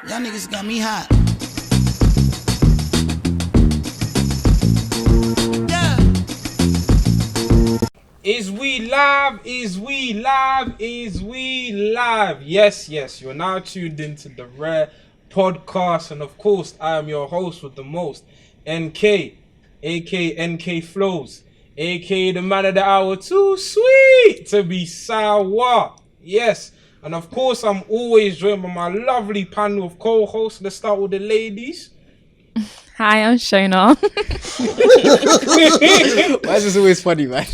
Y'all niggas got me hot. Yeah. Is we live? Is we live? Is we live? Yes, you're now tuned into the Rare Podcast, and of course, I am your host with the most, NK, aka NK Flows, aka the man of the hour, too sweet to be sour. Yes, and of course, I'm always joined by my lovely panel of co-hosts. Let's start with the ladies. Hi, I'm Shona. Why is this always funny, man?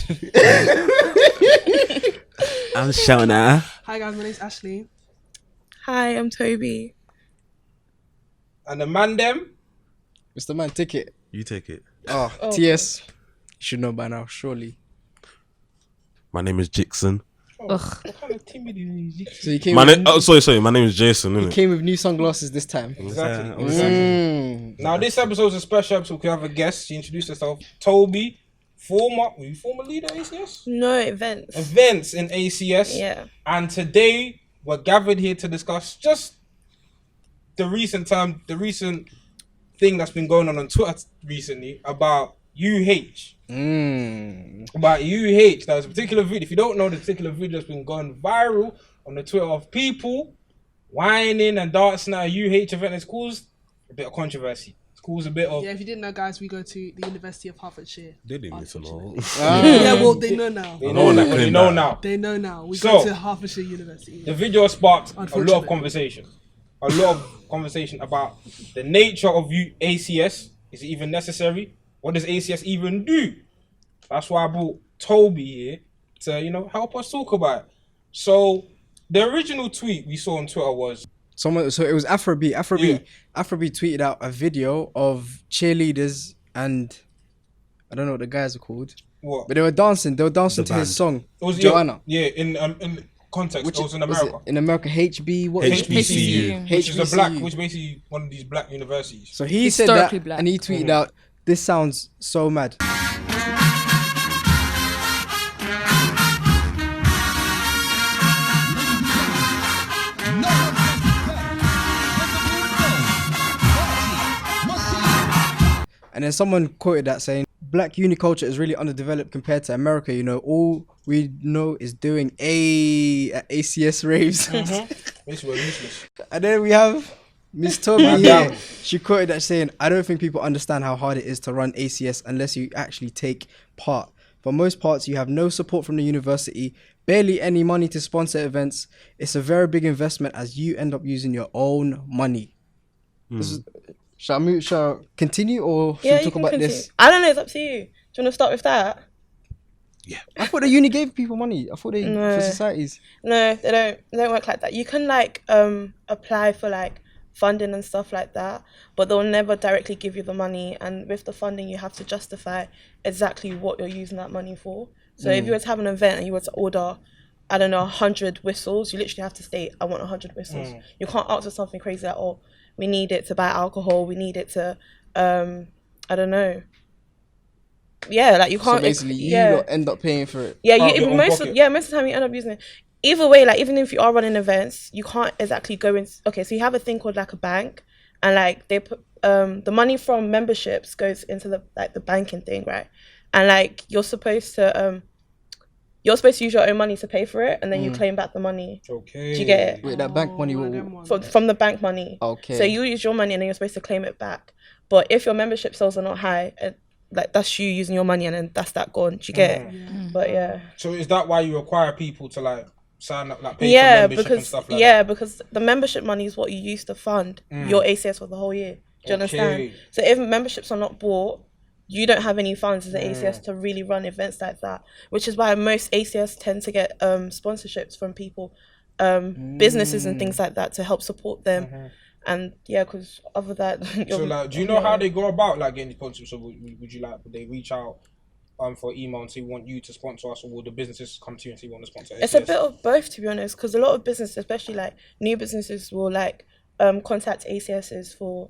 I'm Shona. Hi guys, my name's Ashley. Hi, I'm Tobi. And the man them. Mr. Man, ticket. You take it. Oh, TS. You should know by now, surely. My name is Jixon. What kind of timid is this? So you came, Sorry. My name is Jason. you came with new sunglasses this time. Exactly. Now this episode is a special episode. We have a guest. She introduced herself. Tobi, former leader at ACS? No, events. Events in ACS. Yeah. And today we're gathered here to discuss just the recent thing that's been going on Twitter recently about UH. About UH. There's a particular video. If you don't know, the particular video that's been going viral on the Twitter of people whining and dancing at a UH event. It's caused a bit of controversy. It's caused a bit of... Yeah, if you didn't know, guys, we go to the University of Hertfordshire. They didn't need to know. Yeah, well, they know now. They know now. They know now. We So, go to Hertfordshire University. The video sparked a lot of Unfortunately. conversation. A lot of conversation about the nature of ACS. Is it even necessary? What does ACS even do? That's why I brought Tobi here to, help us talk about it. So, the original tweet we saw on Twitter was... So it was Afrobeat. Afrobeat tweeted out a video of cheerleaders and I don't know what the guys are called. What? But they were dancing. They were dancing The to his band. song, It was Joanna. Yeah, in context, it was in America. In America, HB. What HBCU. Which is which basically one of these black universities. So he said that, Historically black. and he tweeted out, "This sounds so mad." And then someone quoted that saying, "Black uni culture is really underdeveloped compared to America. All we know is doing at ACS raves." Which were useless. And then we have Miss Tobi here. She quoted that saying, "I don't think people understand how hard it is to run ACS unless you actually take part. For most parts, you have no support from the university, barely any money to sponsor events. It's a very big investment as you end up using your own money." Shall I continue or should we talk about this? I don't know, it's up to you. Do you want to start with that? I thought the uni gave people money. I thought they No. for societies. No, they don't work like that. You can apply for funding and stuff like that, but they'll never directly give you the money, and with the funding you have to justify exactly what you're using that money for. So if you were to have an event and you were to order, I don't know, 100 whistles, you literally have to state, I want 100 whistles. You can't ask for something crazy like, oh, we need it to buy alcohol, we need it to I don't know. Yeah, you can't. So basically, you lot end up paying for it. Yeah, Out of your own most pocket. of the time you end up using it. Either way, even if you are running events, you can't exactly go in. Okay, so you have a thing called a bank, and they put the money from memberships goes into the banking thing, right? And you're supposed to use your own money to pay for it, and then you claim back the money. Okay. Do you get it? Wait, that bank money will... From the bank money. Okay. So you use your money and then you're supposed to claim it back. But if your membership sales are not high, that's you using your money and then that's that gone. Do you get it? But yeah. So is that why you require people to sign up, pay for membership and stuff like that? Because the membership money is what you use to fund your ACS for the whole year. Do you understand? So if memberships are not bought, you don't have any funds as an ACS to really run events like that, which is why most ACS tend to get sponsorships from people, businesses and things like that to help support them. And yeah, because other than that, So do you know how they go about getting the sponsorship? So would they reach out for email and say we want you to sponsor us, or will the businesses come to you and say we want to sponsor ACS? it's a bit of both, to be honest, because a lot of businesses, especially new businesses, will contact ACSs for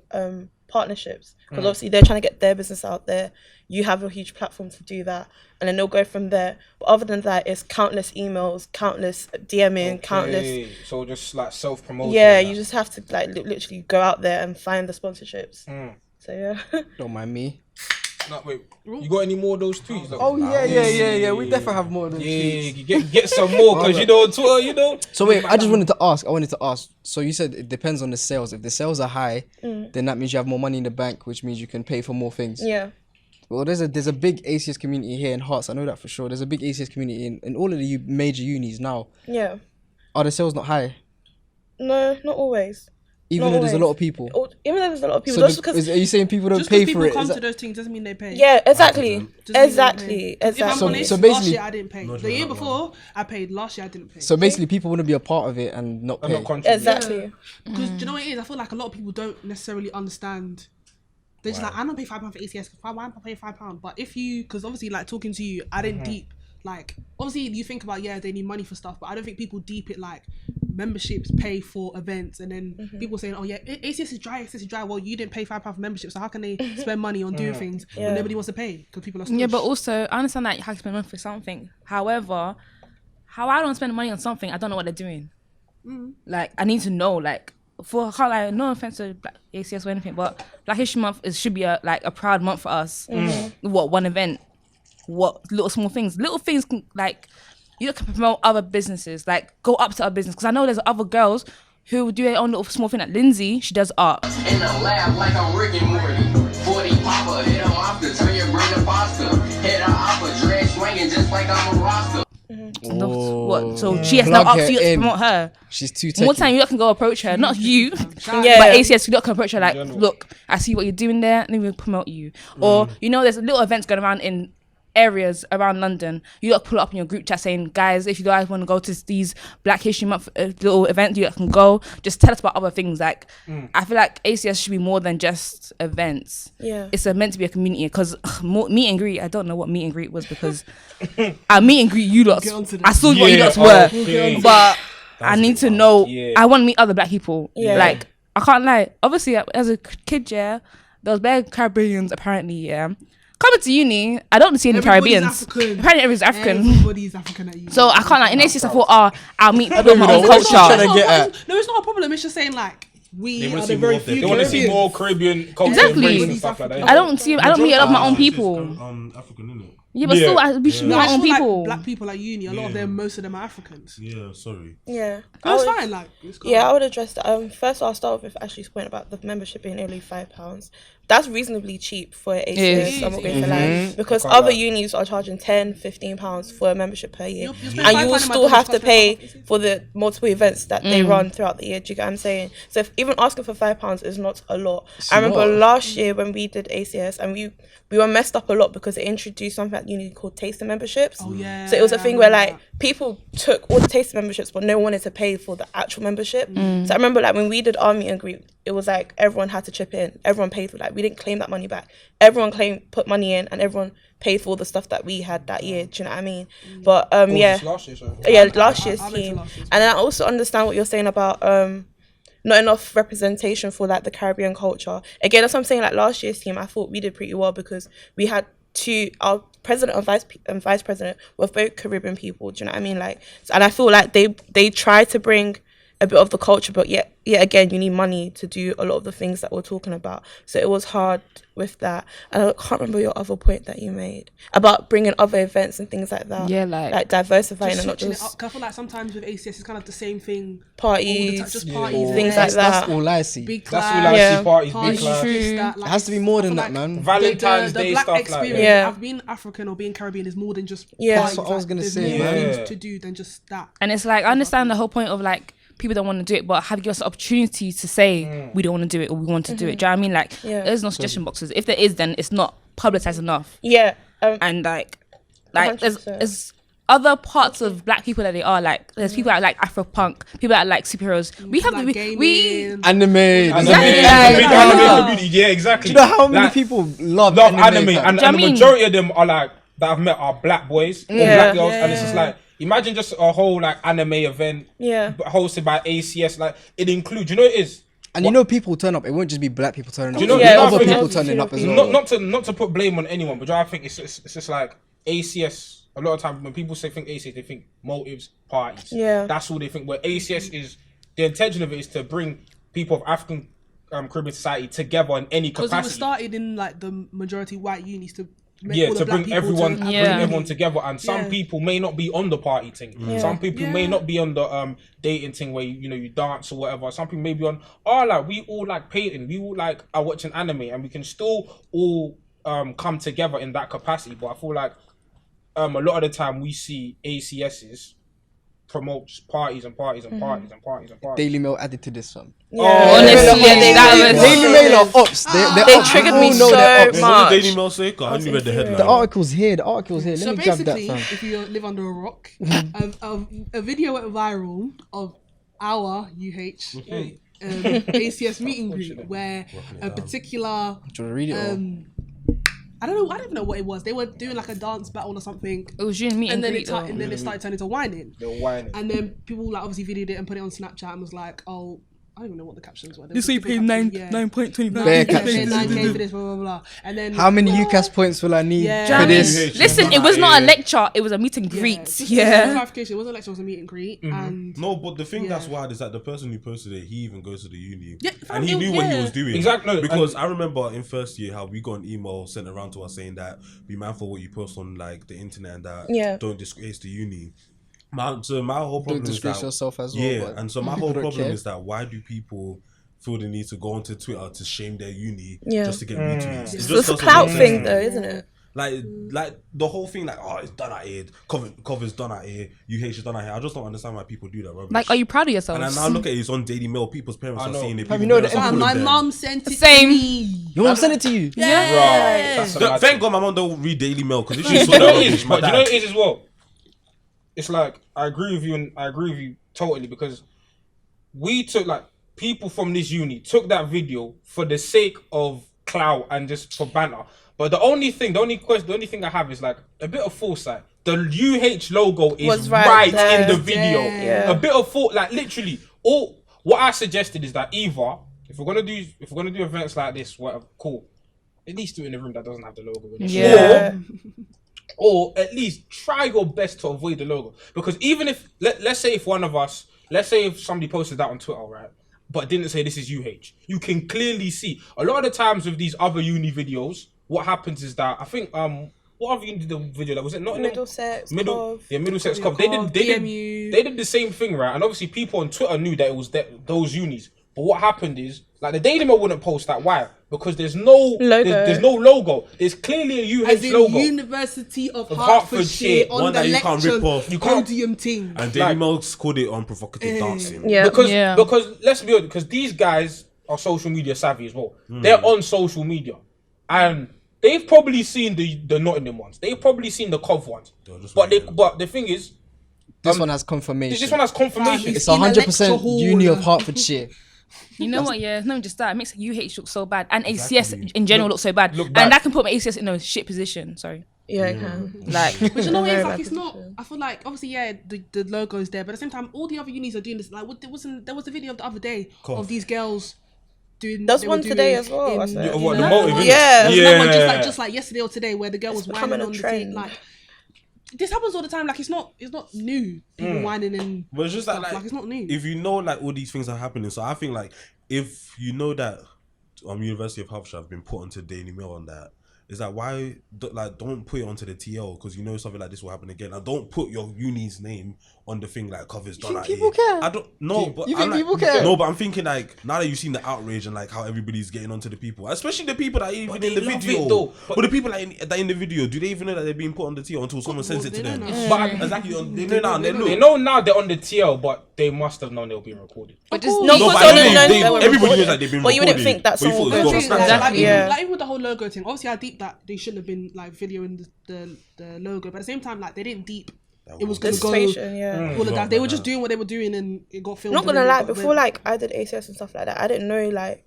partnerships, because obviously they're trying to get their business out there. You have a huge platform to do that, and then they'll go from there. But other than that, it's countless emails, countless DMing, countless. So just like self-promotion. Yeah, and you that. just have to like literally go out there and find the sponsorships. So yeah. Don't mind me. No, wait, you got any more of those tweets? Though? Oh yeah. We definitely have more than tweets. Yeah, get some more because you know on Twitter, you know. So wait, I wanted to ask. So you said it depends on the sales. If the sales are high, then that means you have more money in the bank, which means you can pay for more things. Yeah. Well, there's a big ACS community here in Hearts. I know that for sure. There's a big ACS community in all of the major unis now. Yeah. Are the sales not high? No, not always. Even though there's a lot of people. Even though there's a lot of people, So just because. are you saying people don't Just pay because for people it? come Is to that- those things doesn't mean they pay. Yeah, exactly. Doesn't mean they pay. Exactly. If I'm Exactly. honest, So last basically- year I didn't pay. The year before I paid. Last year I didn't pay. So basically, people want to be a part of it and not I'm pay. not contributing. Exactly. Because do you know what it is? I feel like a lot of people don't necessarily understand. They're just like, I don't pay £5 for ACS. Why am I paying £5? But if you, because obviously, like talking to you, I didn't deep. Like, obviously, you think about they need money for stuff, but I don't think people deep it like memberships pay for events, and then people saying, oh yeah, ACS is dry, ACS is dry. Well, you didn't pay £5 for membership, so how can they spend money on doing things when nobody wants to pay because people are. Yeah, but also I understand that you have to spend money for something. However, how I don't spend money on something, I don't know what they're doing. Like, I need to know. Like, for how, like, no offense to Black ACS or anything, but Black History Month should be a proud month for us. What, one event? What little small things? Little things like you can promote other businesses, like go up to our business. Because I know there's other girls who do their own little small thing. Like Lindsay, she does art. In the lab like I'm Rick and Morty. 40 Papa, hit him off the turn your brain to pasta. Hit her off a dread swinging just like I'm a roster. What? So she has no Plug up to you her to in. promote her. She's too techy. More time you lot can go approach her, not you, Yeah. but ACS you lot can approach her like, look, I see what you're doing there, let me promote you. Or there's little events going around in areas around London. You lot pull it up in your group chat saying, guys, if you guys want to go to these Black History Month little events, you lot can go. Just tell us about other things. Like, I feel like ACS should be more than just events. Yeah. It's meant to be a community because meet and greet. I don't know what meet and greet was because I meet and greet you lot. I saw what you lot were, but I need to know. I want to meet other Black people. Yeah. Like, I can't lie. Obviously, as a kid, there was bare Caribbeans apparently. Coming to uni, I don't see any Everybody's Caribbeans. African. Apparently, everybody's African. Everybody's African at you. So I can't like in ACS. I thought, I'll meet a bit of my own What's she culture. trying to get at? No, it's not a problem. It's just saying like we wanna are see the more very of them. few. They want to see Caribbeans. more Caribbean culture Exactly. embrace and stuff like that. I don't meet a lot of my own people. African, innit? Yeah, but still, we should meet No, I our own just feel people. like Black people at uni, a lot of them, most of them are Africans. Yeah, sorry. Yeah. That's I would- fine. Like, it's cool. Yeah, I would address that. First, I'll start with Ashley's point about the membership being only £5. That's reasonably cheap for ACS. is. I'm not going to lie, because other unis are charging £10, £15 for a membership per year, You're spending and you will £5 a still month have on to the pay cost of for the multiple events that they run throughout the year. Do you get what I'm saying? So if even asking for £5 is not a lot. I remember last year when we did ACS, and we were messed up a lot because it introduced something at uni called taster memberships. Oh yeah. So it was a thing where like people took all the taster memberships, but no one wanted to pay for the actual membership. So I remember like when we did our meet and greet, it was like everyone had to chip in. Everyone paid for that. We didn't claim that money back. Everyone put money in, and everyone paid for all the stuff that we had that year. Do you know what I mean? But yeah, Last year, sorry. yeah, last year's I went to team. last year's And I also understand what you're saying about not enough representation for like the Caribbean culture. Again, that's what I'm saying. Like last year's team, I thought we did pretty well because we had our president and vice president were both Caribbean people. Do you know what I mean? Like, and I feel like they tried to bring a bit of the culture, but yet again, you need money to do a lot of the things that we're talking about. So it was hard with that. And I can't remember your other point that you made about bringing other events and things like that. Yeah, like diversifying and not switching it just up. 'Cause I feel like sometimes with ACS, it's kind of the same thing. parties, just parties, things yeah. like That's that. all I see. Big That's class, all I Yeah. see. Parties, big parties, class. this, that, like, It has to be more I than feel that, like man. Valentine's the Day, Black stuff like that. experience, Yeah. I've been African or being Caribbean is more than just Yeah. parties. That's what I was gonna There's say, more man. things to do than just that. and it's like I understand the whole point of like people don't want to do it, but have you us the opportunity to say we don't want to do it or we want to do it. Do you know what I mean? Like Yeah. there's no suggestion boxes. If there is, then it's not publicized enough. Yeah. And like 100%. there's other parts of Black people that they are like. There's people that like Afro punk, people that like superheroes. We have Like we gaming. Anime. And Exactly. the Yeah. big anime community, yeah, exactly. Do you know how many Like, people love love anime? anime, fam? and Do you the know what I mean? majority of them are like that I've met are Black boys or Yeah. Black girls, and it's just like imagine just a whole like anime event Yeah. hosted by ACS. Like it includes, you know, what it is And you know, people turn up. It won't just be black people turning up. Do you know- Yeah, you know other what I people think? turning up as Yeah. well. not to put blame on anyone, but I think it's just like ACS. A lot of times when people think ACS, they think motives, parties. Yeah. That's all they think. Where ACS is, the intention of it is to bring people of African Caribbean society together in any Because capacity. it was started in like the majority white unis to make Yeah, all the to black bring people everyone, to bring Yeah. everyone together, and some Yeah. people may not be on the party thing. Some people may not be on the dating thing where you dance or whatever. Some people may be on. Like we all like painting, we all like are watching anime, and we can still all come together in that capacity. But I feel like a lot of the time we see ACSs promote just parties and parties and parties and parties and parties. Daily Mail added to this one. Honestly, that was Daily Mail are ops. They're They ops. triggered We me all know they're so ops. What much. did Daily Mail say? 'Cause I only read the headline. The article's here. Let So me grab that, basically, fam. if you live under a rock, a video went viral of our UH ACS meet and greet where a particular Do you want to read it? Or? I don't even know what it was. They were doing like a dance battle or something, It was during meet and and then greet. and then it started turning to whining. They're whining. And then people like obviously videoed it and put it on Snapchat and was like, oh, I don't even know what the captions were. This week paid 9.25. Bare captions. 9K for this, blah blah blah. And then How many UCAS points will I need Yeah. for Do you know this? what I mean? Listen, it was not a lecture. It was a meet and greet. just for Yeah. clarification, it wasn't a lecture, it was a meet and greet. And No, but the thing Yeah. that's wild is that the person who posted it, he even goes to the uni. Yeah, and he fam, knew what he yeah. was doing. Exactly. Because I remember in first year how we got an email sent around to us saying that be mindful what you post on like the internet and that Yeah. don't disgrace the uni. My whole problem Don't is disgrace that, yourself as well. yeah, but and so my whole people don't problem care. is that why do people feel the need to go onto Twitter to shame their uni Yeah. just to get retweets? It It's just a doesn't clout make thing sense. though, isn't it? Like the whole thing, like, oh, it's done out here, cover's done out here, UH is done out here. I just don't understand why people do that rubbish. Like, are you proud of And yourselves? I now look at it, it's on Daily Mail. People's parents I are know. seeing it. Have you people's know parents that are Fam, calling my them. mum sent it Same. to me. Your mum sent it to you. Right. That's a mad Thank God my mum don't read Daily Mail because if she You saw know that what it rubbish, is, my but you know what dad. it is as well. It's like I agree with you, and I agree with you totally because we took like people from this uni took that video for the sake of clout and just for banter. But the only thing I have is like a bit of foresight. The UH logo is Was right, right there. in the video. Yeah. A bit of like literally all. What I suggested is that either if we're gonna do events like this, whatever, cool. At least do it in a room that doesn't have the logo in it. Yeah. Or at least try your best to avoid the logo. Because even if, let's say if somebody posted that on Twitter, right, but didn't say this is UH, you can clearly see. A lot of the times with these other uni videos, what happens is that, I think, what other uni did the video that was it? Not Middlesex, Cov. Middlesex Cov. Cov, They DMU. did the same thing, right? And obviously people on Twitter knew that it was those unis. But what happened is, like the Daily Mail wouldn't post that. Why? Because there's no Logo. There's no logo. There's clearly a UH As in logo. University of Hertfordshire, Hertfordshire on one the that you can't lecture rip off. You can't- podium thing. And Daily Mail's called it unprovocative dancing. Yeah. Because let's be honest, because these guys are social media savvy as well. They're on social media, and they've probably seen the Nottingham ones. They've probably seen the Cov ones. just But wait. but the thing is, This one has confirmation. this one has confirmation. It's In a 100% lecture hall. Uni of Hertfordshire. You know what? Yeah, it's not just that. It makes UH look so bad, and ACS in general look so bad, look bad. and that can put my ACS in a shit position. Sorry, Yeah, it can. like But you know what? Very It's like bad it's not. position. I feel like obviously, yeah, the logo is there, but at the same time, all the other unis are doing this. Like, there was a video of the other day of these girls doing. There's what they one were today doing as well, I said. Yeah, what, You the know? motive, innit? Yeah. There was another one Yeah. just like yesterday or today where the girl was becoming whining a on the trend. thing. Like, this happens all the time. Like, it's not new. People whining and. But it's just that, stuff. like, It's not new. if you know, like, all these things are happening, so I think, like, if you know that University of Hertfordshire have been put onto Daily Mail on that, is that why, don't put it onto the TL, because you know something like this will happen again. And don't put your uni's name on the thing like covers done out people here. care? I don't know, but you I'm think like, people care? No, but I'm thinking like now that you've seen the outrage and like how everybody's getting onto the people, especially the people that are even they in the love video. it though. But the people that in the video, do they even know that they're being put on the TL until someone sends it to they them? don't know. But Exactly, they know now. They they look. know now they're on the TL, but they must have known they were being recorded. But just course. no, No, because but they they- know they- they were everybody knows recorded. that they've been But you wouldn't recorded, think that but you someone thought it would was go gone. to Like, that. Yeah. like even with the whole logo thing, obviously I deep that they shouldn't have been like videoing the logo, but at the same time, like they didn't deep. It was gonna go Participation, yeah. all of that. They were just doing what they were doing, and it got filmed. Not and gonna then it lie, got before went- like I did ACS and stuff like that, I didn't know like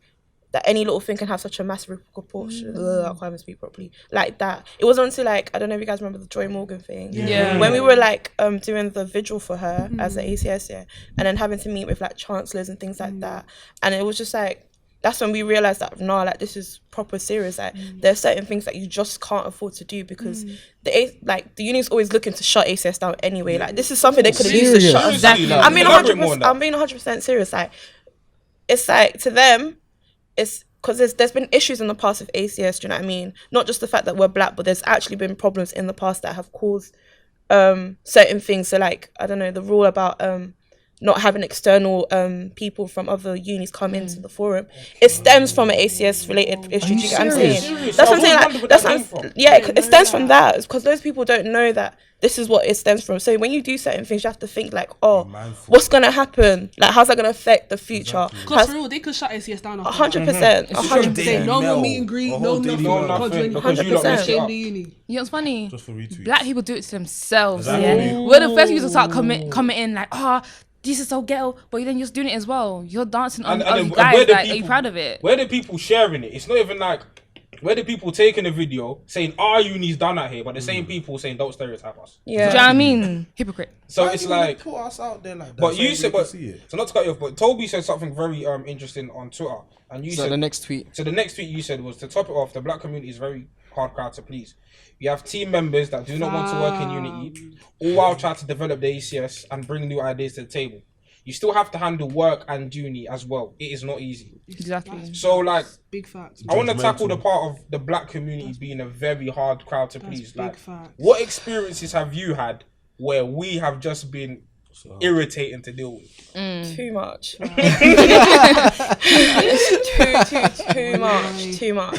that any little thing can have such a massive proportion. I can't even speak properly. Like that. It wasn't until like, I don't know if you guys remember the Joy Morgan thing. Yeah. When we were like doing the vigil for her as an ACS, and then having to meet with like chancellors and things like that. And it was just like, that's when we realized that like this is proper serious. Like there's certain things that you just can't afford to do because the union's always looking to shut ACS down anyway. Like this is something they could have used to shut us down. Seriously, I mean, elaborate more on 100%. that. I'm being 100% serious. Like it's like to them, it's because there's been issues in the past with ACS. Do you know what I mean? Not just the fact that we're black, but there's actually been problems in the past that have caused certain things. So like I don't know, the rule about not having external people from other unis come into the forum. It stems from an ACS related issue. Do you get what I'm saying? Serious? That's what I'm I saying. wonder Like where that's that what came from. it stems from that because those people don't know that this is what it stems from. So when you do certain things, you have to think like, oh, mindful. what's gonna happen? Like how's that gonna affect the future? Because for real, they could shut ACS down. 100%, Say 100%. no more Mail. meet and greet, A no whole daily nothing. mail. Can't do anything. Because you lot messed it Shame up. the uni. You know what's funny? Just for retweets. Black people do it to themselves. Exactly. Yeah, we're the first people to start commenting like, "Oh, this is so ghetto," but then you're just doing it as well. You're dancing on And other then guys. where the Like, are you people- proud of it? Where the people sharing it? It's not even like where the people taking the video saying our uni's done out here, but the same people saying don't stereotype us. Do you know what I mean? Hypocrite. So Why it's do you wanna like, put us out there like that. but so you said, everybody but can see it? so not to cut you off, but Tobi said something very interesting on Twitter, and you So said the next tweet. So the next tweet you said was to top it off, the black community is very hard crowd to please. You have team members that do not want to work in unity, all while trying to develop the ACS and bring new ideas to the table. You still have to handle work and uni as well. It is not easy. Exactly. So like, Big facts. I want to tackle the Judgmental. part of the black community being a very hard crowd to please. big Like, facts. what experiences have you had where we have just been irritating to deal with? Too much. Too much.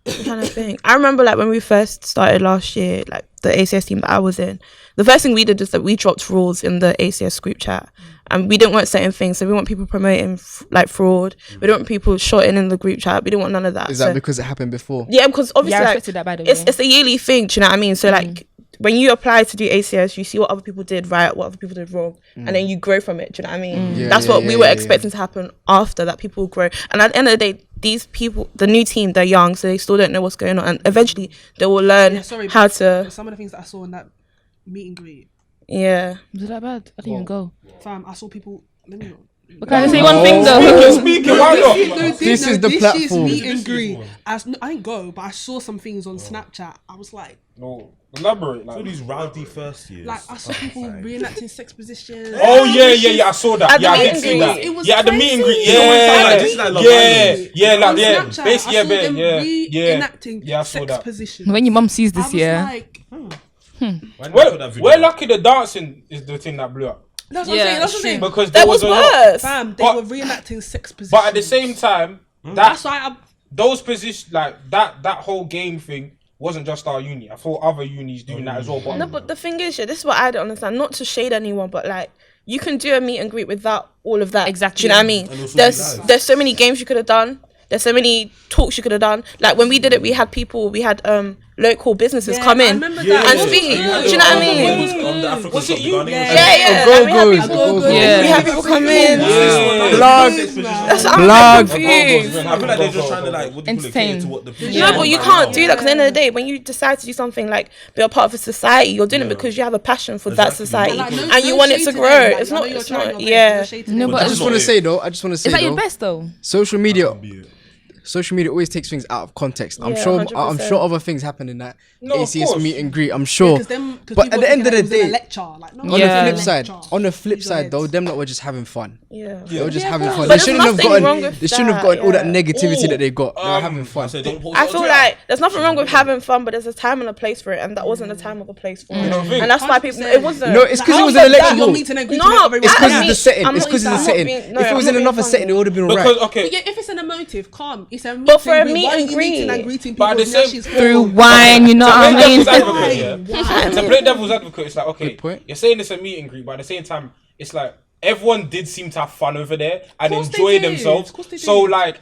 I'm trying to think. I remember like when we first started last year, like the ACS team that I was in, the first thing we did is that we dropped rules in the ACS group chat, and we didn't want certain things. So we want people promoting like fraud. We don't want people shorting in the group chat. We didn't want none of that. Is So- that because it happened before? yeah, because obviously Yeah, I like, respected that, by the way. it's a yearly thing. Do you know what I mean? So like when you apply to do ACS, you see what other people did right, what other people did wrong, and then you grow from it. Do you know what I mean? Yeah, That's yeah, what yeah, we were yeah, expecting to happen after that. People will grow, and at the end of the day, these people, the new team, they're young, so they still don't know what's going on, and eventually they will learn Yeah, sorry, how to. Some of the things that I saw in that meet and greet, Yeah. Was it that bad? I didn't even go. fam, I saw people. Let me know. But can I say one thing though? Speaking, why not? This is the this platform. Year's meet and greet. I didn't go, but I saw some things on Snapchat. I was like, No, elaborate. All Like, these rowdy first years. I saw people reenacting sex positions. oh yeah, I saw that. At the Yeah, I meet did and see greet. that. It was Yeah, at the meet and greet. crazy. Yeah, This is like Love yeah, Island. yeah, like On yeah, Snapchat, basically, I yeah, saw them yeah, reenacting yeah, I saw sex that. positions. When your mum sees I this was year, like, Why didn't I put We're, that video we're up? lucky the dancing is the thing that blew up that's what Yeah, I'm saying. That's what I'm it's saying. because That there was was a lot. worse. Fam, they But- were reenacting sex positions. But at the same time, that's why those positions, like that whole game thing wasn't just our uni. I thought other unis doing that as well. But No, but the thing is, yeah, this is what I don't understand. Not to shade anyone, but like you can do a meet and greet without all of that. Exactly. Do you know what I mean? And also There's be live. there's so many games you could have done. There's so many talks you could have done. Like when we did it, we had local businesses Yeah, come I in remember and that. speak. It was Do good. you know what I It mean? was on the African Was it Cup, you? Ghanaian Yeah. Cup. Yeah. Go, Like, we had go, people, go, go. Yeah. we had people come in. Yeah. Blog. Yeah. That's what I'm Blog. confused. I feel like they're just trying to like, what do you call it, cater Entertain. to what the people No, but want you right can't now. do that because at the end of the day, when you decide to do something like be a part of a society, you're doing it because you have a passion for that Exactly. society Like, no- and you no want it shade to to grow. them. Like, It's I know not. you're It's trying not. your best, Yeah. no shade to No, them. but That's it's not I it. just want to say is that your though, best though? social media Be it. social media always takes things out of context. I'm Yeah, sure 100%. other things happen in that No, of ACS course. meet and greet. I'm sure. Because But at the end of the day, lecture. Like, no, on Yeah. the flip side, Use your though, heads. them lot were just having fun. Yeah. They were just Yeah, having of fun. course. They But shouldn't there's have nothing gotten. wrong with They shouldn't have that, gotten all that yeah. negativity that they got. They were having I fun. said, don't post I it feel on like there's nothing wrong with having fun, but there's a time and a place for it, and that wasn't the time or the place for it. don't think? And that's why people. 100%. It wasn't. No, it's because it was Like, an how election. about No, meeting and greeting No, every it's because I it's the mean, setting. I'm It's not- because it's I'm the not setting. being- no, If it I'm was not in being another funny. setting, it would have been because alright. okay, But yeah, if it's an emotive, calm. It's a meeting But for a greet. meet Why are and you meeting greet? and greeting But people? at the with same- Nyashi's Through phone? wine, you know to what I play mean? devil's advocate, yeah. To play devil's advocate, it's like okay, Good point. you're saying it's a meet and greet, but at the same time, it's like everyone did seem to have fun over there and course they enjoy did. themselves. Of course they So did. like,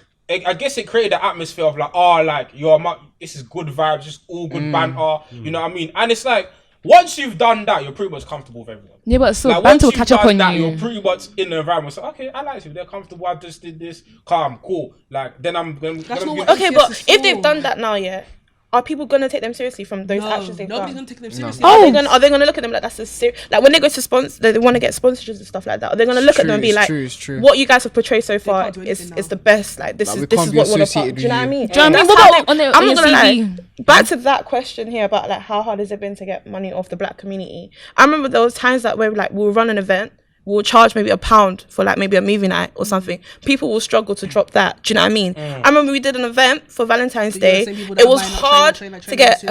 I guess it created an atmosphere of like, like this is good vibes, just all good banter. You know what I mean? And it's like, once you've done that, you're pretty much comfortable with everyone. Yeah, but so Like, banter will once catch you've up done on that, you. you're pretty much in the environment. So, okay, I like you. They're comfortable. I just did this. Calm, cool. Like, then I'm going That's to not give what Okay, ACS but is if they've for. done that now, yeah, are people gonna take them seriously from those actions they've Nobody's done? gonna take them seriously. Are they gonna look at them like that's a serious? Like when they go to sponsor, they want to get sponsorships and stuff like that. Are they gonna look at them and be like, it's true. what you guys have portrayed so far can't do is anything the best. Like this Like, is we this can't is be what we're about. associated Do you know what I with mean? you. Do you know what I mean? That's What how about on I'm your not gonna CV? lie. Back to that question here about like how hard has it been to get money off the black community? I remember there was times that where like we'll run an event. We'll charge maybe £1 for like maybe a movie night or something. People will struggle to drop that. Do you know what I mean? I remember we did an event for Valentine's So you're Day. saying people that It was buy like hard trainer to get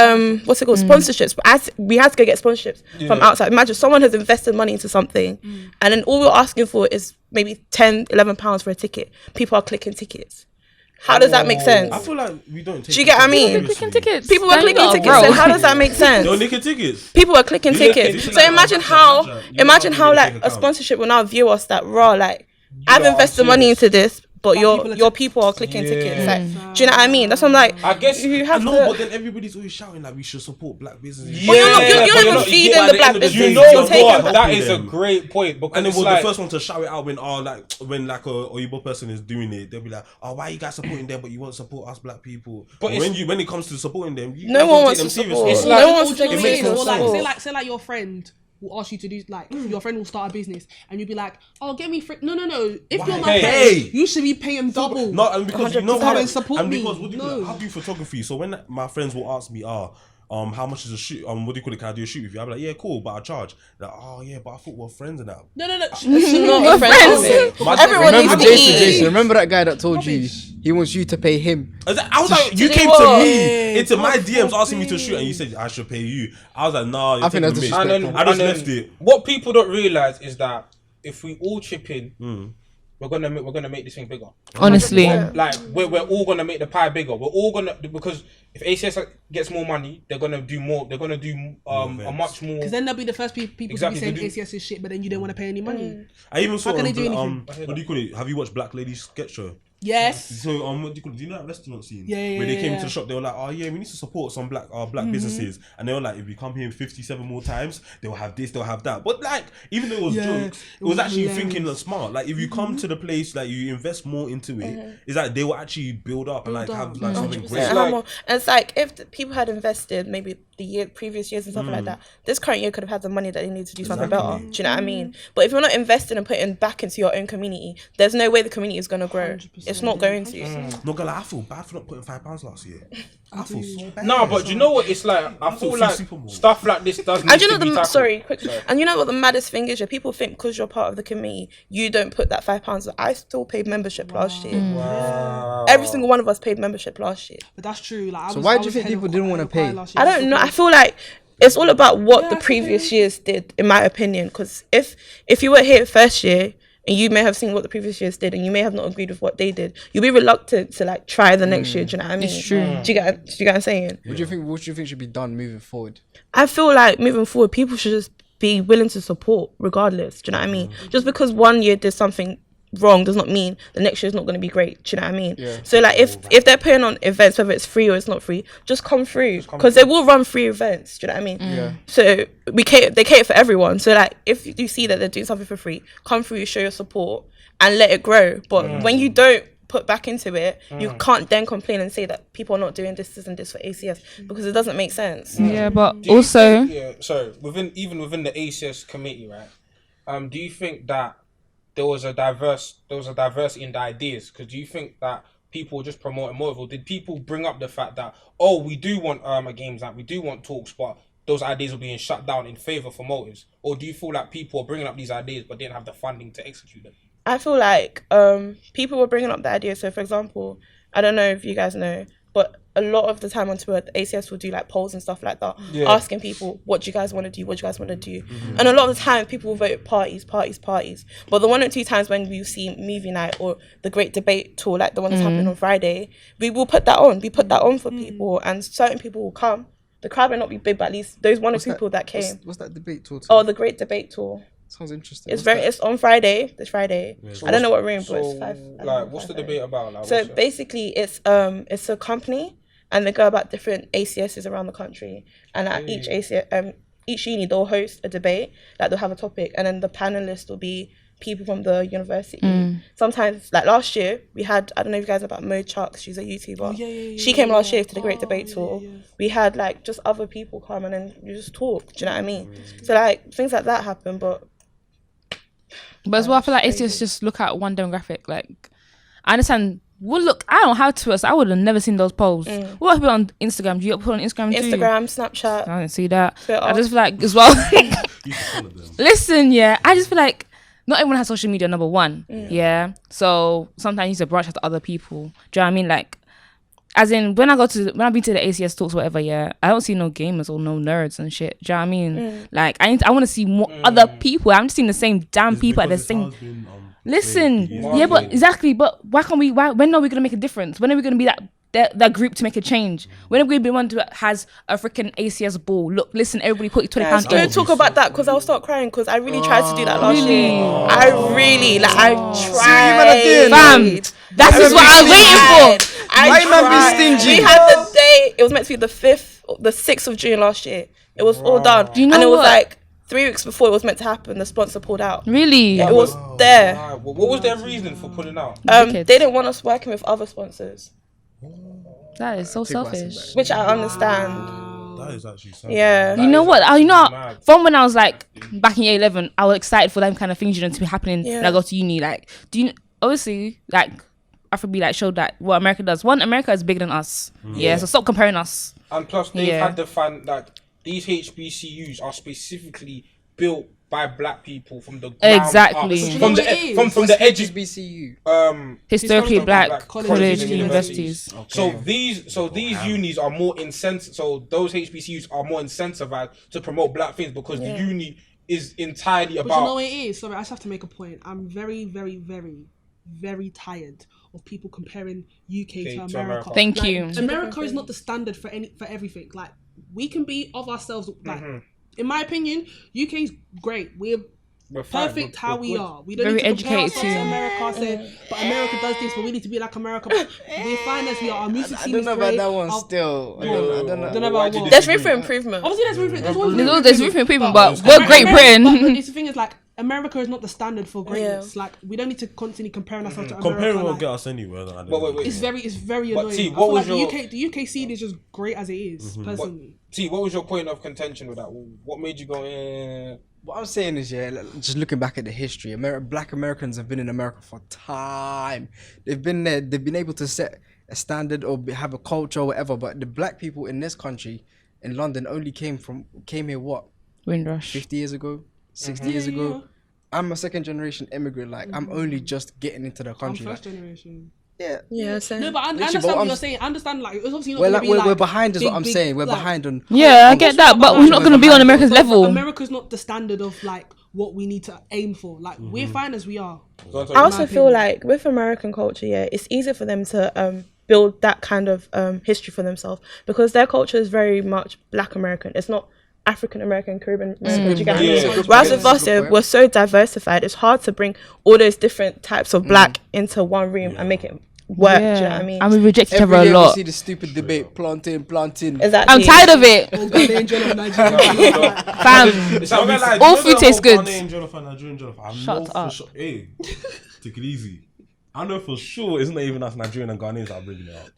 what's it called, sponsorships. But we had to go get sponsorships from outside. Imagine someone has invested money into something, and then all we're asking for is maybe £10-11 for a ticket. People are clicking tickets. How does that make sense? I feel like we don't take Do you get what I mean? Clicking tickets. People were Stand clicking up, tickets. bro. So how does that make sense? They're nicking tickets. People are clicking You look- tickets. you So like imagine Snapchat, how you imagine know how how like big a account. sponsorship will now view us that raw like I've know, invested I'm money serious. into this, but people your are people are clicking Yeah. tickets. Like, do you know what I mean? That's what I'm like. I guess you have No, to. but then everybody's always shouting like we should support black businesses. Yeah, you're not but even not- feeding yeah, the at black end of the business. you day, know You're taking what? helping That is a them. great point because And then it's we're like, the first one to shout it out when when like a Oyibo person is doing it, they'll be like, "Oh, why are you guys supporting them, but you won't support us black people?" But But when it comes to supporting them, you No guys one don't wants take to them support. seriously. It's like- No one wants to Or take do you it know what I mean? Or seriously. like say like your friend will ask you to do like your friend will start a business and you'll be like, oh, get me free. No. If you're my Hey. friend, you should be paying double. No, and because you know 100%. how Come and support and me. because what do you call it? No. I do photography. So when my friends will ask me, how much is a shoot? What do you call it? Can I do a shoot with you? I'm like, yeah, cool, but I charge. Like, oh yeah, but I thought we're friends and that. No. Not friends. Everyone Remember needs to Jason, eat. remember that guy that told you he wants you to pay him? I was like, you do came what? to me into my DMs asking me to shoot, and you said I should pay you. I was like, nah, I think that's taking the and mick. then, I just and then left it. What people don't realize is that if we all chip in, we're gonna make this thing bigger. Honestly. Like we're all gonna make the pie bigger. We're all gonna, because if ACS gets more money, they're gonna do more. They're gonna do a much more. Because then they'll be the first people Exactly, to be they saying ACS is shit, but then you don't want to pay any money. I even saw can they do what anything? do you call it? Have you watched Black Lady Sketch Show? Yes. So what do you call it? Do you know that restaurant scene? Yeah, Where they came yeah. to the shop, they were like, "Oh yeah, we need to support some black businesses," and they were like, "If we come here 57 more times, they'll have this, they'll have that." But like, even though it was jokes, it was actually hilarious. thinking smart. Like, if you come to the place, like you invest more into it, it's like they will actually build up and like Build have up. like something 100%. great. And I'm more- and it's like if the people had invested maybe the previous years and stuff like that, this current year could have had the money that they need to do something better. Do you know what I mean? But if you're not investing and putting back into your own community, there's no way the community is going to grow. 100%, It's not going to. Not gonna lie, I feel bad for not putting £5 last year. I feel so bad. No, but you know what? It's like I feel thought like Super Bowl. stuff like this does. And you know need to be the tackled. sorry, quickly. And you know what the maddest thing is? Yeah, people think because you're part of the committee, you don't put that £5. I still paid membership last year. Every single one of us paid membership last year. But that's true. Like, So why do you think people didn't wanna pay? I don't know. I feel like it's all about what the previous years did, in my opinion. Because if you were here first year and you may have seen what the previous years did, and you may have not agreed with what they did, you'll be reluctant to like try the next year. Do you know what I mean? It's true. Do you get what I'm saying? What do you think should be done moving forward? I feel like moving forward, people should just be willing to support regardless. Do you know what I mean? Just because one year did something wrong does not mean the next year is not going to be great. Do you know what I mean? Yeah. So like if they're putting on events, whether it's free or it's not free, just come through, because they will run free events. Do you know what I mean? Yeah. So they cater for everyone. So like if you see that they're doing something for free, come through, show your support and let it grow. But when you don't put back into it, you can't then complain and say that people are not doing this and this for ACS, because it doesn't make sense. Yeah, but Do you also think- yeah, sorry, within the ACS committee, right? Do you think that there was a diversity in the ideas? Because do you think that people were just promoting more, or did people bring up the fact that we do want a games night, we do want talks, but those ideas were being shut down in favor for motives? Or do you feel like people are bringing up these ideas but didn't have the funding to execute them? I feel like people were bringing up the idea. So, for example, I don't know if you guys know, but a lot of the time on Twitter, the ACS will do like polls and stuff like that, asking people, what do you guys want to do? What do you guys want to do? And a lot of the time, people will vote parties. But the 1 or 2 times when we see movie night or the great debate tour, like the one that's happening on Friday, we will put that on. We put that on for people, and certain people will come. The crowd may not be big, but at least those one or two people that came. What's that debate tour? Oh, the great debate tour. Sounds interesting. It's on Friday. This Friday. I don't know what room, but it's 5. I don't know, What's the 5:30. debate about? Like, So what's it? basically, it's a company, and they go about different ACSs around the country, and at each ACS, each uni they'll host a debate, like they'll have a topic, and then the panelists will be people from the university. Sometimes, like last year, we had, I don't know if you guys know about Mo Chucks, she's a YouTuber. She came last year to the Great Debate Tour. We had like just other people come and then you just talk. Do you know what I mean? So like things like that happen, but as well, I feel like ACS just look at one demographic. Like, I understand. Well, look, I don't have Twitter, so I would have never seen those posts. What have you on Instagram? Do you put on Instagram too? Instagram, Snapchat. I didn't see that. Twitter. I just feel like as well. Listen, yeah, I just feel like not everyone has social media. Number one, yeah. So sometimes you need to branch out to other people. Do you know what I mean? Like, as in when I've been to the ACS talks, whatever, yeah, I don't see no gamers or no nerds and shit. Do you know what I mean? Like, I want to see more other people. I'm just seeing the same damn people at the same. Listen, yeah, but exactly. But why can't we? When are we gonna make a difference? When are we gonna be that group to make a change? When are we gonna be one that has a freaking ACS ball? Look, listen, everybody put your £20 in. Don't talk about that because I'll start crying because I really tried to do that last year. I tried. Fam, that is what I was waiting for. I tried. We had the day. It was meant to be the 6th of June last year. It was all done, Do you know and it was what? like 3 weeks before it was meant to happen. The sponsor pulled out. Really? It was there. What was their reason for pulling out? They didn't want us working with other sponsors, That is so selfish. which I understand. That is actually so Yeah. You know what? mad. From when I was like back in year 11, I was excited for them kind of things, to be happening when I go to uni. Like, obviously, like, Afrobeat like showed that what America does. One, America is bigger than us. Yeah, so stop comparing us. And plus, they've had the fan that these HBCUs are specifically built by black people from the ground Exactly. up. From the edges. HBCU. Historically black colleges college and universities. So these unis are more incentivized. So those HBCUs are more incentivized to promote black things because the uni is entirely But about. you know what it is? Sorry, I just have to make a point. I'm very, very, very, very tired of people comparing UK to America. Thank you. America is not the standard for everything. Like, we can be of ourselves. Like, in my opinion, UK's great. We're perfect how we are. We don't Very need to compare educated ourselves to too. America. But America does this, but we need to be like America. But we're fine as we are. Our music I scene don't is know great. about that one still. I don't know. Don't know about what. There's room for improvement. Obviously, there's room for There's room for improvement, but we're Great But Britain. it's the thing is, like, America is not the standard for greatness. Like, we don't need to constantly compare ourselves to America. Comparing won't Like, get us anywhere. Wait. it's very But annoying. T, I what feel was like the UK scene is just great as it is, personally. T, what was your point of contention with that? What made you go? What I'm saying is, just looking back at the history, black Americans have been in America for time. They've been there. They've been able to set a standard or have a culture or whatever. But the black people in this country, in London, only came here what? Windrush. 50 years ago, 60 years ago. I'm a second generation immigrant. Like, I'm only just getting into the I'm country. first generation. Yeah, same. No, but I Literally, understand but what you're saying. I understand, like, it's obviously not We're, gonna like, be we're like behind is what I'm big, saying. We're like, behind on. Yeah, I get that, but we're not going to be on America's level. America's not the standard of, like, what we need to aim for. Like, we're fine as we are. I also feel like with American culture, it's easier for them to build that kind of history for themselves because their culture is very much Black American. It's not African American, Caribbean American. Do you get what I mean? Whereas with us, we're so diversified. It's hard to bring all those different types of Black into one room and make it work. Do you know what I mean? And we reject each Every other a year we lot. see the stupid debate, planting. Exactly. I'm tired of it. Or Ghanaian jollof, Nigerian jollof. Fam, all food tastes good. Shut up. Hey, take it easy. I know for sure it's not even us Nigerian and Ghanaians that are bringing it up.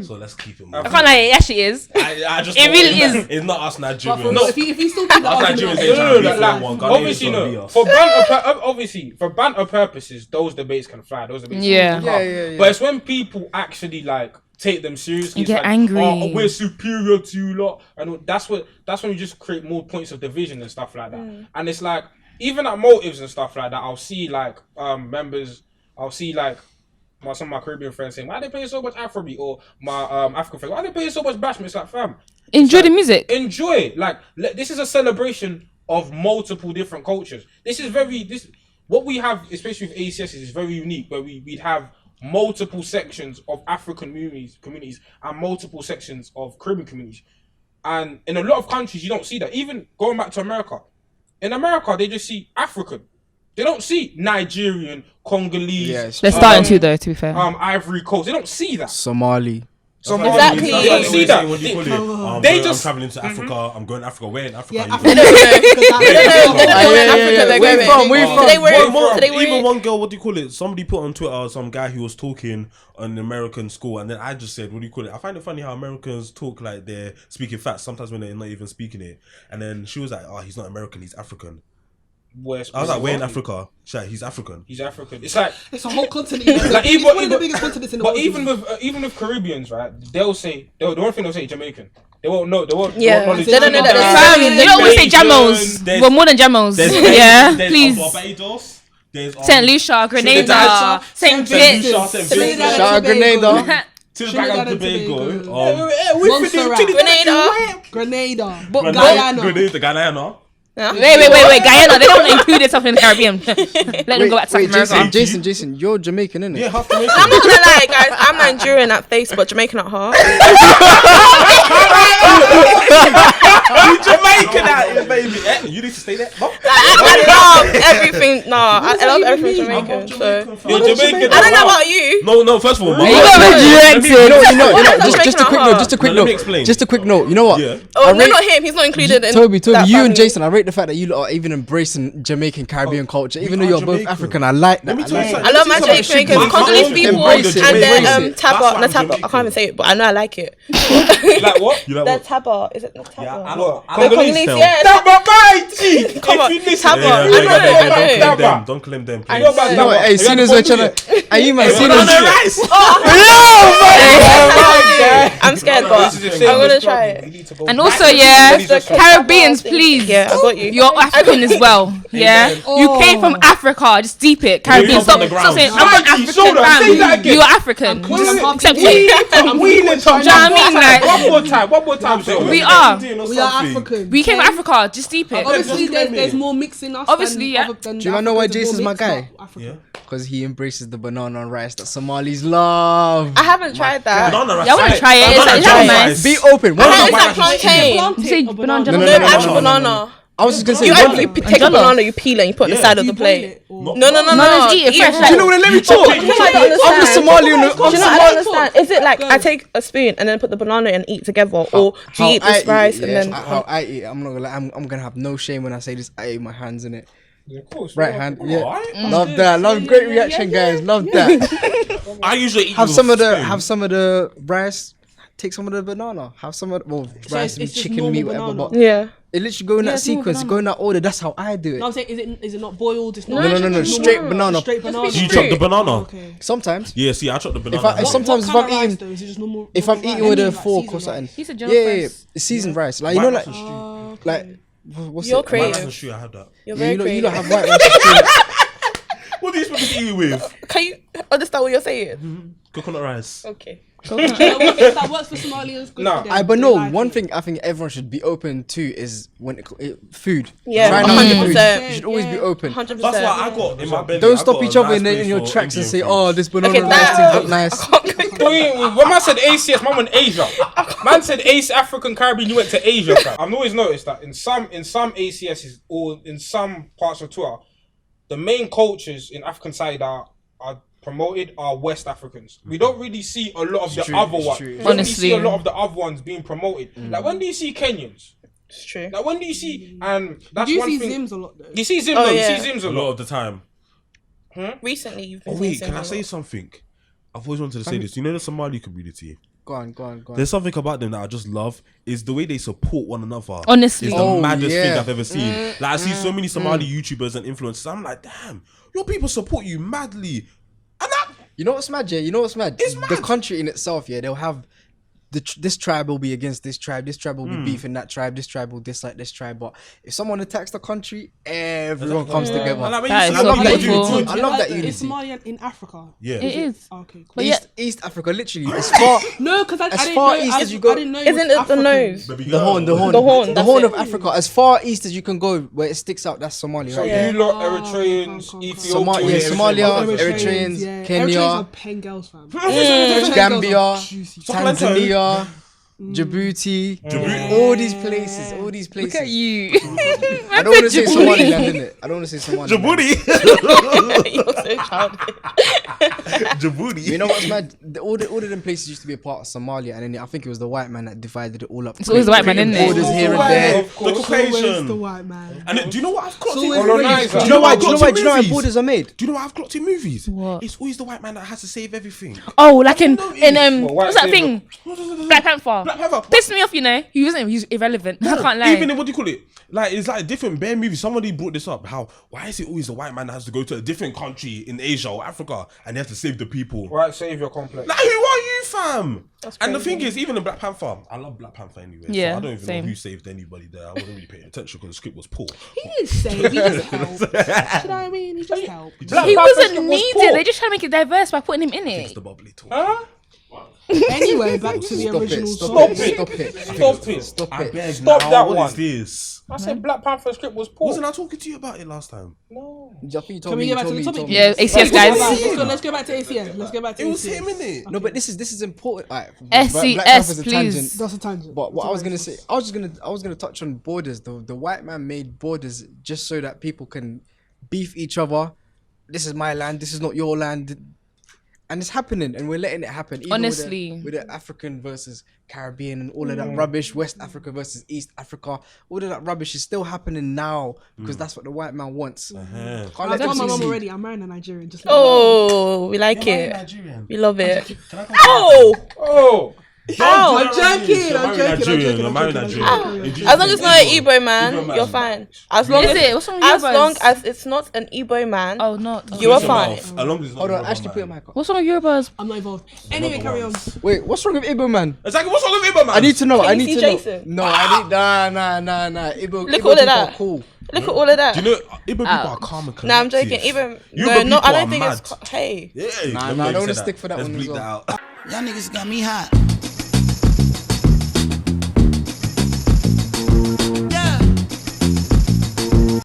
So let's keep it moving. I can't lie, it actually is. I just It really is. It's not us But Nigerians. for real, if you still keep the Us argument Nigerians up, ain't trying to be like, one. obviously, Ghanaians no. us. For banter purposes, those debates can fly. Those debates Yeah. can come. But it's when people actually like take them seriously. You get like, angry. Oh, we're superior to you lot, and that's when you just create more points of division and stuff like that. And it's like even at motives and stuff like that, I'll see like members. I'll see like. Some of my Caribbean friends saying, why are they playing so much Afrobeat? Or my African friends, why are they playing so much Bashment? It's like, fam. Enjoy the music. Enjoy. Like, this is a celebration of multiple different cultures. What we have, especially with ACS, is very unique, where we'd have multiple sections of African communities and multiple sections of Caribbean communities. And in a lot of countries, you don't see that. Even going back to America. In America, they just see African. They don't see Nigerian, Congolese. Yes. They're starting to, though, to be fair. Ivory Coast. They don't see that. Somali. Exactly. They don't see that. What do you call I'm They going, just- I'm traveling to Africa. I'm going to Africa. Where in Africa? Yeah, are you Africa. going? They're not going yeah, Africa, yeah. they're Where going. from? Where from? Today we're One- today even we're one girl, what do you call it? Somebody put on Twitter some guy who was talking on an American school, and then I just said, "What do you call it?" I find it funny how Americans talk like they're speaking facts sometimes when they're not even speaking it. And then she was like, "Oh, he's not American, he's African." I was like, "Where in Africa?" She's like, "He's African." He's African. It's like, It's a whole continent. like It's one of the biggest continents in the world. But even with Caribbeans, right? They'll say the one thing they'll say Jamaican. They won't know. They won't. Yeah. Knowledge. They don't know that Fam, there's you don't always say There's- jamos. We're more than jamos. There's Yeah, there's please. Barbados. There's Saint Lucia, Grenada, Saint Kitts. Shout out Grenada. Trinidad and Tobago. Grenada. Grenada, Guyana. Guyana. Wait. Guyana, they don't include themselves in the Caribbean. Let them go back to South America. Jason, you're Jamaican, innit? Yeah, half Jamaican. I'm not gonna lie, guys. I'm Nigerian at face, but Jamaican at heart. You Jamaican out here, baby. You need to stay there. No? I love everything. No, I love everything Jamaican. So You're Jamaican. I don't know about you. No. First of all, You got rejected. You know. That's Just a quick Jamaican note. Just a quick Let me note. explain. Just a quick note. You know what? Yeah. Oh, I no, rate- not him. He's not included in Toby, that you and family. Jason, I rate the fact that you lot are even embracing Jamaican Caribbean culture, even though are you're both Jamaican. African. I like that. Let me tell you something. I love my Let me tell you Jamaicans, something. Congolese people, Embrace it, and then embrace it. That's why Taba. I'm No, Taba. I Jamaican. can't even say it, but I know I like it. Like what? You like The what? Taba. Is it not Taba? Yeah, The Congolese, tell. yeah. Come on, Taba. Yeah, I know Taba. it. don't claim them. I Please. know about You know what? Taba. Hey, as soon as we're trying to, are you man? Soon Banana as rice. I'm scared, but I'm gonna try it. And also, yeah, The Caribbeans, Taba thing. please. Yeah, I got you. You're African as well, yeah. You came from Africa, just deep it. Caribbean, come stop, from the stop ground. saying I'm not Mikey, show African, them, say that fam. again. You're African. Accept it. I'm wheeling time. Do you know what I mean? Like, One more time. Say we it. are. We are African. We came from Africa, just deep it. Obviously, there's more mixing us. Obviously, yeah. Do you wanna know why Jason's my guy? Yeah. because he embraces the banana and rice that Somalis love. I haven't tried that. Banana rice. Yeah, I want to try it. Banana It's rice. nice. Be open. I One heard of it's the- like plantain. You say banana No, No, no, no, actual no, no, no, banana. I was just gonna say. You one- actually take a banana, you peel it, and you put it on the side of the plate. No, No, just eat it fresh, raw. like- Do you know what? Let me talk. I don't understand. I'm the Somali. Do you know what I don't understand? Is it like I take a spoon and then put the banana and eat together, or do you eat this rice and then? how I eat. I'm not gonna lie. I'm gonna have no shame when I say this. I ate my hands in it. Yeah, of course. Right hand. Yeah. Alright. Love that. Love great reaction, guys. Love that. I usually eat Have with some of the spoon. have some of the rice. Take some of the banana. Have some of rice and it's just chicken normal meat, whatever. banana. But Yeah. it literally go in that it's normal sequence, banana. go in that order. That's how I do it. No, I'm saying, is it not boiled? It's No, not. no, it's no, just straight normal- banana. Straight banana. Do you chop the banana? Okay. Sometimes. Yeah, see, I chop the banana. I- What- sometimes what if I'm kind of rice eating- though? Is it just normal? If I'm normal eating rice? with a Like fork or seasoned something. He said Yeah, jollof yeah, yeah. rice. It's seasoned rice. Like you know, White like rice and stew. Okay. like what's You're it? White creative. rice and stew, I have that. You're Yeah, very you creative. don't have white rice. and stew. What do you expect me to eat it with? Can you understand what you're saying? Coconut rice. Okay. That works for Somalians. good Nah. for them. But They no, like one it. thing I think everyone should be open to is when food. Yeah, Try not to 100%. food. You should always be open. 100%. That's why I got in my belly. Don't I stop got a each other nice in place your for tracks and Indian say, food. "Oh, this banana Okay, rice thing look nice." When man said ACS, man went Asia. Man said Ace African Caribbean, you went to Asia. Fam. I've always noticed that in some ACSs or in some parts of Twitter, the main cultures in African side are promoted are West Africans. We don't really see a lot of the true, other it's ones. true. We don't really Honestly. see a lot of the other ones being promoted. Like when do you see Kenyans? It's true. Like when do you see? And that's Do you one see thing. Zims a lot though? You see Zims. Oh, though, yeah. You see Zims A a lot lot. of the time. Recently, you've been Oh wait, seeing can I say something? I've always wanted to say this. You know the Somali community? Go on. There's something about them that I just love. Is the way they support one another. Honestly. It's the Oh, maddest thing yeah. I've ever seen. Like I see so many Somali YouTubers and influencers. I'm like, damn, your people support you madly. And that, You know what's mad, yeah? You know what's mad? It's The mad. country in itself, yeah, they'll have this tribe will be against this tribe will be beefing that tribe, this tribe will dislike this tribe. But if someone attacks the country, everyone comes and together. like when That you is see so people do beautiful. good- I love that Is unity. Somalia in Africa? Yeah. It is. Okay, cool. But yeah, East Africa, literally, as far No, because I As didn't far know. east I as you go- I didn't know. Isn't it the African. nose? Baby the girl. horn, The horn, the that's horn it. of Africa, as far east as you can go, where it sticks out, that's Somalia. So Right? Yeah. you lot, Oh, Eritreans, okay. Ethiopians, Somalia, Eritreans, Eritreans, yeah. Kenya. Eritreans are pen girls, fam. Gambia, Juicy. Tanzania, Djibouti, all these places. look at you. I don't want to say Somaliland, innit? I don't want to say Somaliland. Djibouti. You're so childish. Djibouti. You know what's mad? All of them places used to be a part of Somalia, and then I think it was the white man that divided it all up. It's always the white man, isn't it? Borders here and there. The Caucasian. the white man. And then, do you know what I've clocked in? Colonizer. Do you know why? Do you know why borders are made? Do you know what I've clocked in movies? What? It's always the white man that has to save everything. Oh, like in Well, what's that white thing? Black Panther. Black Panther. Pissed me off, you know. He wasn't. He was irrelevant. I can't lie. Even in, what do you call it? Like, it's like different bear movies. Somebody brought this up. Why is it always the white man that has to go to a different country in Asia or Africa and they have to save the people? White savior complex. Like, who are you, fam? And the thing is, even in Black Panther, I love Black Panther anyway. Yeah, so I don't even same. know who saved anybody there. I wasn't really paying attention because the script was poor. He didn't save. He just helped. Do you know what I mean? He just helped. He Panther wasn't script was needed. poor. They just trying to make it diverse by putting him in It's it. the bubbly talk. Huh? Anyway, back to the Stop original it! story. Stop it! Stop I it. beg Stop now, that what one. is this? I said Black Panther script was poor. Wasn't I talking to you about it last time? No. I think you told Can we me, get back to you the told topic? me. Yeah, ACS guys. Let's go back to ACS. Let's go back to It was ACS. him, innit? No, but this is important. Like, SCS, Black Panther's a please. tangent. That's a tangent. But what I was gonna say, I was gonna touch on borders. The white man made borders just so that people can beef each other. This is my land. This is not your land. And it's happening, and we're letting it happen. Even Honestly. with the African versus Caribbean and all of that rubbish, West Africa versus East Africa, all of that rubbish is still happening now because that's what the white man wants. Can't I let told them my mum succeed. already. I'm marrying a Nigerian. Just Oh, we like it. Nigerian. We love it. Oh! Oh! Ow! I'm joking. I'm Nigerian. I'm married joking. Nigerian. As long as it's not an Igbo man, Igbo man. you're fine. As long Is as it? What's wrong with as Yorubas? long as it's not an Igbo man, Oh, no. you are Close your fine. mouth. As long as it's not Hold on, Yoruba actually put your man. mic on. What's wrong with Yorubas? I'm not involved. Anyway, carry on. Wait, what's wrong with Igbo man? Exactly. What's wrong with Iba, man? I need to know. Can I you need see to Jason? know. No, I need nah. Igbo, Look Igbo at all of people that. are cool. Look at all of that. Do you know Iba people are calm and collective? No, I'm joking. Even Yoruba no, I people don't are think mad. it's. Hey, Yeah, Nah, let me I don't say wanna that. stick for that Let's one as bleep well. that out. Y'all niggas got me hot.